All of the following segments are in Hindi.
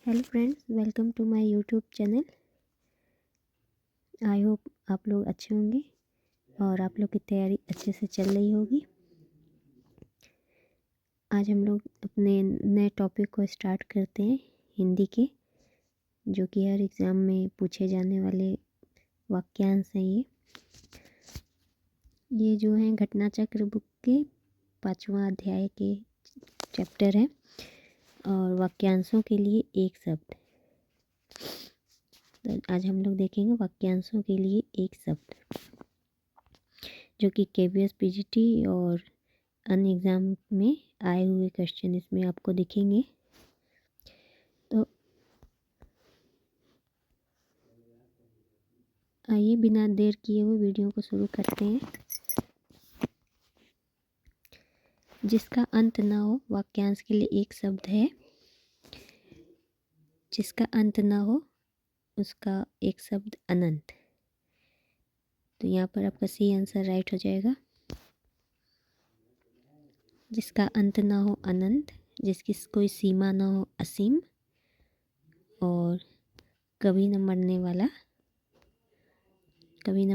Hello friends, welcome to my YouTube channel. I hope आप लोग अच्छे होंगे और आप लोग की तैयारी अच्छे से चल रही होगी। आज हम लोग अपने नए टॉपिक को स्टार्ट करते हैं, हिंदी के, जो कि हर एग्ज़ाम में पूछे जाने वाले वाक्यांश हैं। ये जो हैं घटना चक्र बुक के 5वां अध्याय के चैप्टर हैं और वाक्यांशों के लिए एक शब्द। तो आज हम लोग देखेंगे वाक्यांशों के लिए एक शब्द, जो कि KVS PGT और अन्य एग्ज़ाम में आए हुए क्वेश्चन इसमें आपको दिखेंगे। तो आइए बिना देर किए हुए वीडियो को शुरू करते हैं। जिसका अंत ना हो, वाक्यांश के लिए एक शब्द है। जिसका अंत ना हो उसका एक शब्द अनंत। तो यहाँ पर आपका सी आंसर राइट हो जाएगा। जिसका अंत ना हो अनंत, जिसकी कोई सीमा ना हो असीम, और कभी न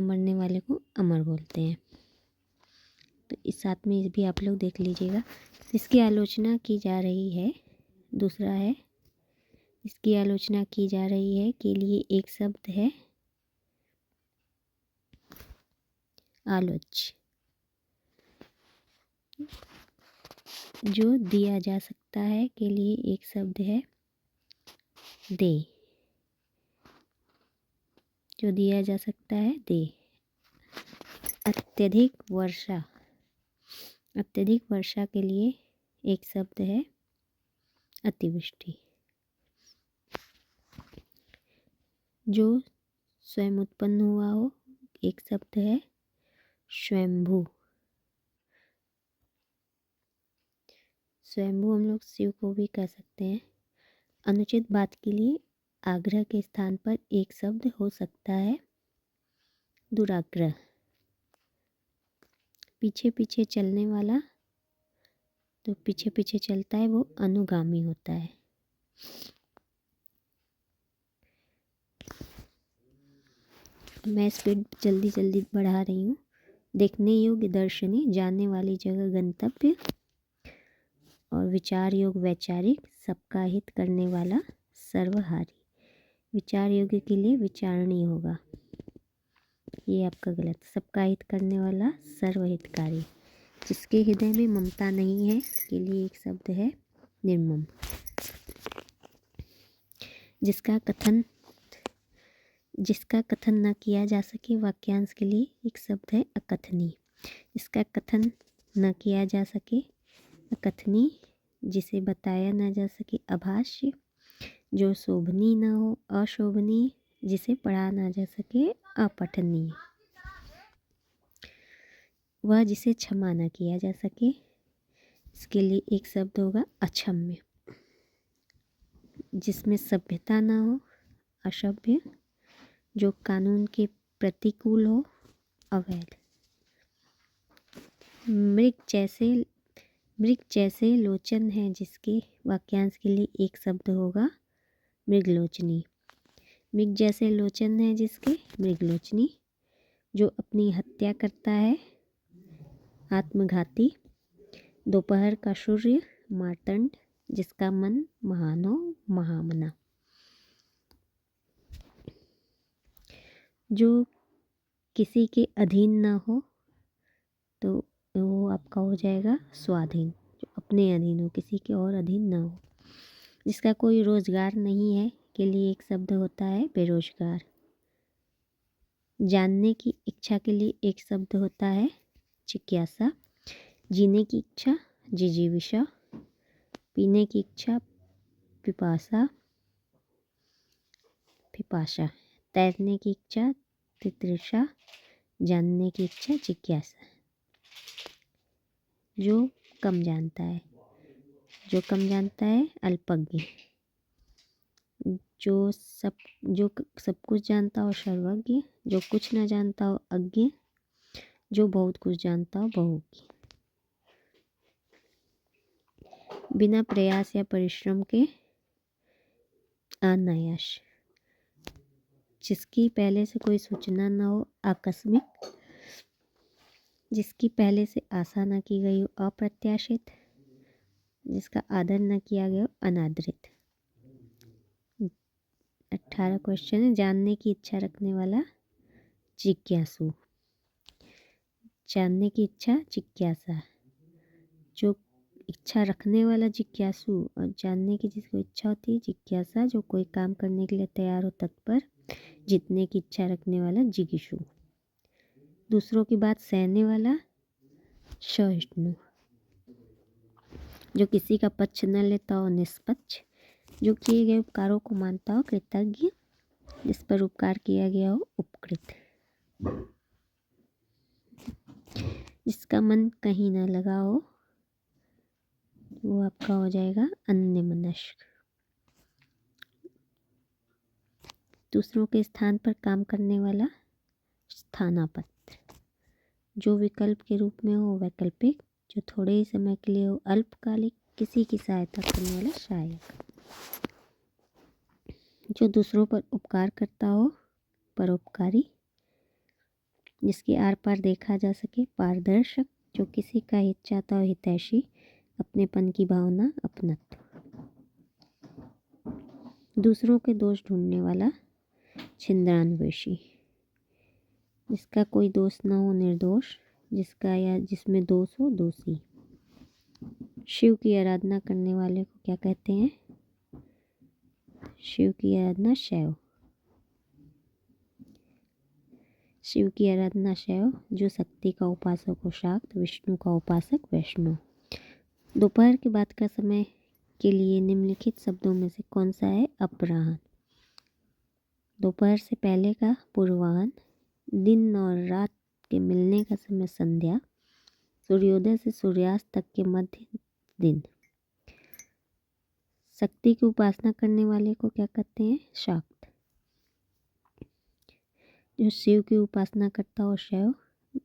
मरने वाले को अमर बोलते हैं। तो इस साथ में भी आप लोग देख लीजिएगा। इसकी आलोचना की जा रही है, दूसरा है इसकी आलोचना की जा रही है के लिए एक शब्द है आलोच्य। जो दिया जा सकता है के लिए एक शब्द है दे। जो दिया जा सकता है दे। अत्यधिक वर्षा के लिए एक शब्द है अतिवृष्टि। जो स्वयं उत्पन्न हुआ हो, एक शब्द है स्वयंभू। स्वयंभू हम लोग शिव को भी कह सकते हैं। अनुचित बात के लिए आग्रह के स्थान पर एक शब्द हो सकता है दुराग्रह। पीछे पीछे चलने वाला, तो पीछे पीछे चलता है वो अनुगामी होता है। मैं स्पीड जल्दी जल्दी बढ़ा रही हूँ। देखने योग्य दर्शनीय, जानने वाली जगह गंतव्य, और विचार योग वैचारिक, सबका हित करने वाला सर्वहारी। विचार योग्य के लिए विचारणीय होगा, ये आपका गलत। सबका हित करने वाला सर्वहितकारी। जिसके हृदय में ममता नहीं है के लिए एक शब्द है निर्मम। जिसका कथन न किया जा सके, वाक्यांश के लिए एक शब्द है अकथनीय। जिसका कथन न किया जा सके अकथनीय। जिसे बताया न जा सके अभाष्य। जो शोभनीय न हो अशोभनीय। जिसे पढ़ा न जा सके अपठनीय। वह जिसे क्षमा न किया जा सके, इसके लिए एक शब्द होगा अक्षम्य। जिसमें सभ्यता न हो असभ्य। जो कानून के प्रतिकूल हो अवैध। मृग जैसे लोचन है जिसके, वाक्यांश के लिए एक शब्द होगा मृगलोचनी। मृग जैसे लोचन है जिसके, मृगलोचनी। जो अपनी हत्या करता है आत्मघाती। दोपहर का सूर्य मार्तंड। जिसका मन महान हो महामना। जो किसी के अधीन ना हो, तो वो आपका हो जाएगा स्वाधीन। जो अपने अधीन हो, किसी के और अधीन ना हो। जिसका कोई रोजगार नहीं है के लिए एक शब्द होता है बेरोजगार। जानने की इच्छा के लिए एक शब्द होता है जिज्ञासा। जीने की इच्छा जिजीविषा। पीने की इच्छा पिपासा। तैरने की इच्छा तितृषा। जानने की इच्छा जिज्ञासा। जो कम जानता है अल्पज्ञ। जो सब कुछ जानता हो सर्वज्ञ। जो कुछ न जानता हो अज्ञ। जो बहुत कुछ जानता हो बहुज्ञ। बिना प्रयास या परिश्रम के अनायास, जिसकी पहले से कोई सूचना न हो आकस्मिक, जिसकी पहले से आशा न की गई हो अप्रत्याशित, जिसका आदर न किया गया हो अनादरित। 18 क्वेश्चन है। जानने की इच्छा रखने वाला जिज्ञासु, जानने की इच्छा जिज्ञासा, जो इच्छा रखने वाला जिज्ञासु और जानने की जिसको इच्छा होती है जिज्ञासा, जो कोई काम करने के लिए तैयार हो तत्पर, जीतने की इच्छा रखने वाला जिगीषु, दूसरों की बात सहने वाला सहिष्णु, जो किसी का पक्ष न लेता हो निष्पक्ष, जो किए गए उपकारों को मानता हो कृतज्ञ, जिस पर उपकार किया गया हो उपकृत, जिसका मन कहीं न लगा हो वो आपका हो जाएगा अन्यमनस्क, दूसरों के स्थान पर काम करने वाला स्थानापन्न, जो विकल्प के रूप में हो वैकल्पिक, जो थोड़े ही समय के लिए हो अल्पकालिक, किसी की सहायता करने वाला सहायक, जो दूसरों पर उपकार करता हो परोपकारी, जिसके आर पार देखा जा सके पारदर्शक, जो किसी का हित चाहता हो हितैषी, अपनेपन की भावना अपनत्व, दूसरों के दोष ढूंढने वाला छिंद्रान्वेषी, जिसका कोई दोष न हो निर्दोष, जिसका या जिसमें दोष हो दोषी, शिव की आराधना करने वाले को क्या कहते हैं? शिव की आराधना शैव, शिव की आराधना शैव, जो शक्ति का उपासक हो शाक्त, विष्णु का उपासक वैष्णव। दोपहर के बाद का समय के लिए निम्नलिखित शब्दों में से कौन सा है? अपराह्न, दोपहर से पहले का पूर्वाह्न, दिन और रात के मिलने का समय संध्या, सूर्योदय से सूर्यास्त तक के मध्य दिन। शक्ति की उपासना करने वाले को क्या कहते हैं? शाक्त, जो शिव की उपासना करता हो शैव,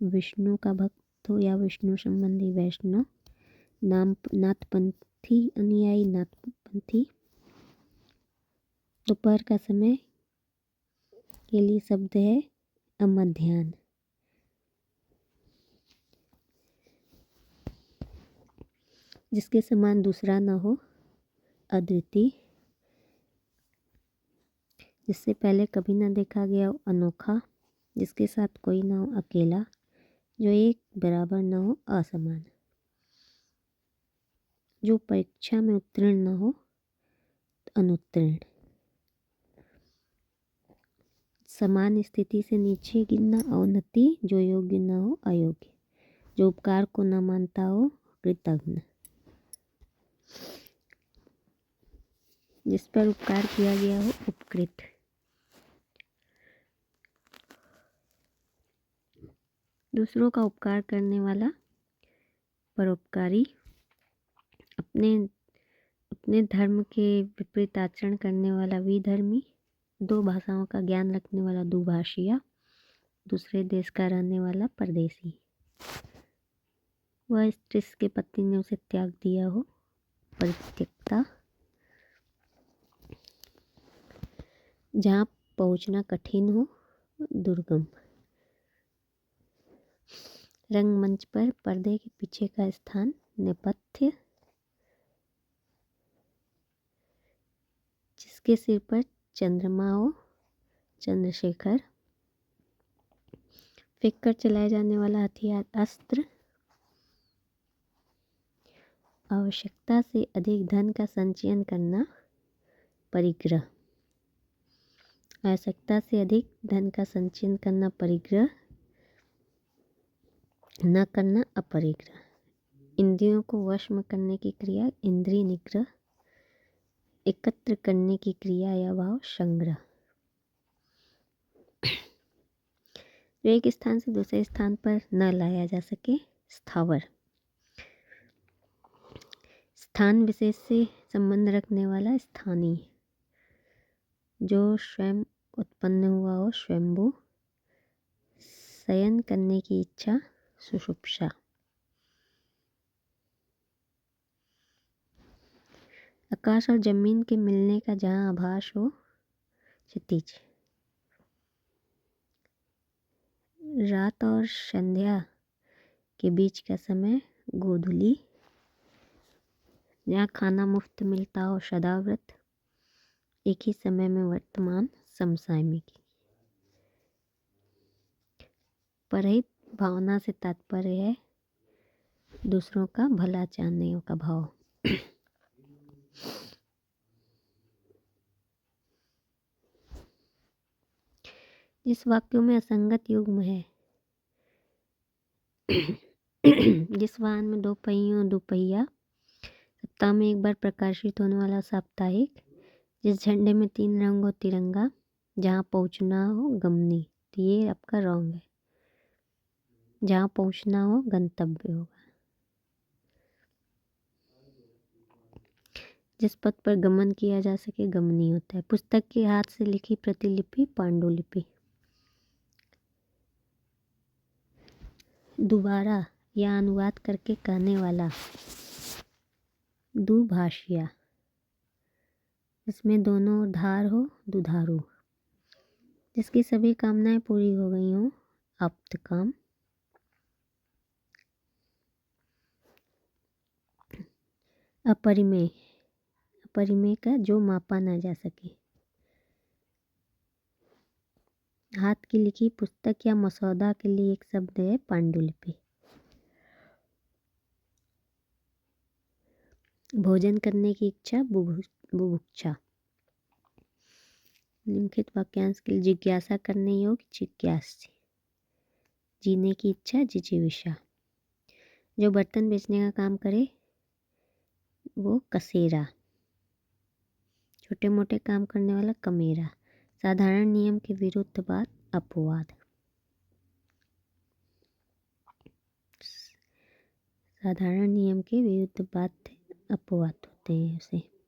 विष्णु का भक्त हो या विष्णु संबंधी वैष्णव, नाथपंथी अनुयायी नाथपंथी। दोपहर का समय के लिए शब्द है अमध्याह्न, जिसके समान दूसरा न हो अद्वितीय, जिससे पहले कभी न देखा गया हो अनोखा, जिसके साथ कोई न हो अकेला, जो एक बराबर न हो असमान, जो परीक्षा में उत्तीर्ण न हो अनुत्तीर्ण, समान स्थिति से नीचे गिरना अवनति, जो योग्य न हो अयोग्य, जो उपकार को न मानता हो कृतघ्न, जिस पर उपकार किया गया हो उपकृत, दूसरों का उपकार करने वाला परोपकारी, अपने धर्म के विपरीत आचरण करने वाला विधर्मी, दो भाषाओं का ज्ञान रखने वाला दुभाषिया, दूसरे देश का रहने वाला परदेसी, वह स्त्री के पति ने उसे त्याग दिया हो परित्यक्ता, जहाँ पहुँचना कठिन हो दुर्गम, रंगमंच पर पर्दे के पीछे का स्थान नेपथ्य, जिसके सिर पर चंद्रमा हो चंद्रशेखर, फेंक कर चलाए जाने वाला हथियार अस्त्र, आवश्यकता से अधिक धन का संचयन करना परिग्रह, आवश्यकता से अधिक धन का संचयन करना परिग्रह, न करना अपरिग्रह, इंद्रियों को वश में करने की क्रिया इंद्रिय निग्रह, एकत्र करने की क्रिया या भाव संग्रह, जो एक स्थान से दूसरे स्थान पर न लाया जा सके स्थावर, स्थान विशेष से संबंध रखने वाला स्थानीय, जो स्वयं उत्पन्न हुआ हो स्वयंभू, शयन करने की इच्छा सुषुप्सा, आकाश और जमीन के मिलने का जहाँ आभास हो, क्षितिज। रात और संध्या के बीच का समय, गोधूली। जहाँ खाना मुफ्त मिलता हो, सदाव्रत। एक ही समय में वर्तमान, समसामयिक। परहित भावना से तात्पर्य है दूसरों का भला चाहने का भाव। जिस वाक्यों में असंगत युग्म है, जिस वाहन में 2 पहियों, दुपहिया, सप्ताह में एक बार प्रकाशित होने वाला साप्ताहिक, जिस झंडे में 3 रंग हो, तिरंगा, जहाँ पहुँचना हो, गमनी। तो ये आपका रॉन्ग है। जहाँ पहुँचना हो, गंतव्य होगा। जिस पथ पर गमन किया जा सके, गमनी होता है। पुस्तक की हाथ से लिखी प्रतिलिपि, पांडुलिपि। दोबारा या अनुवाद करके कहने वाला, दुभाषिया। इसमें दोनों ओर धार हो, दुधारू। जिसकी सभी कामनाएं पूरी हो गई हों, आप्तकाम। अपरिमेय, अपरिमेय का जो मापा ना जा सके। हाथ की लिखी पुस्तक या मसौदा के लिए एक शब्द है, पांडुलिपि। भोजन करने की इच्छा, बुभुक्षा। निम्नलिखित वाक्यांश के लिए जिज्ञासा करने योग्य, जिज्ञासी। जीने की इच्छा, जिजीविषा। जो बर्तन बेचने का काम करे वो कसेरा। छोटे मोटे काम करने वाला कमेरा। साधारण नियम के विरुद्ध बात, अपवाद। साधारण नियम के विरुद्ध बात अपवाद होते हैं उसे।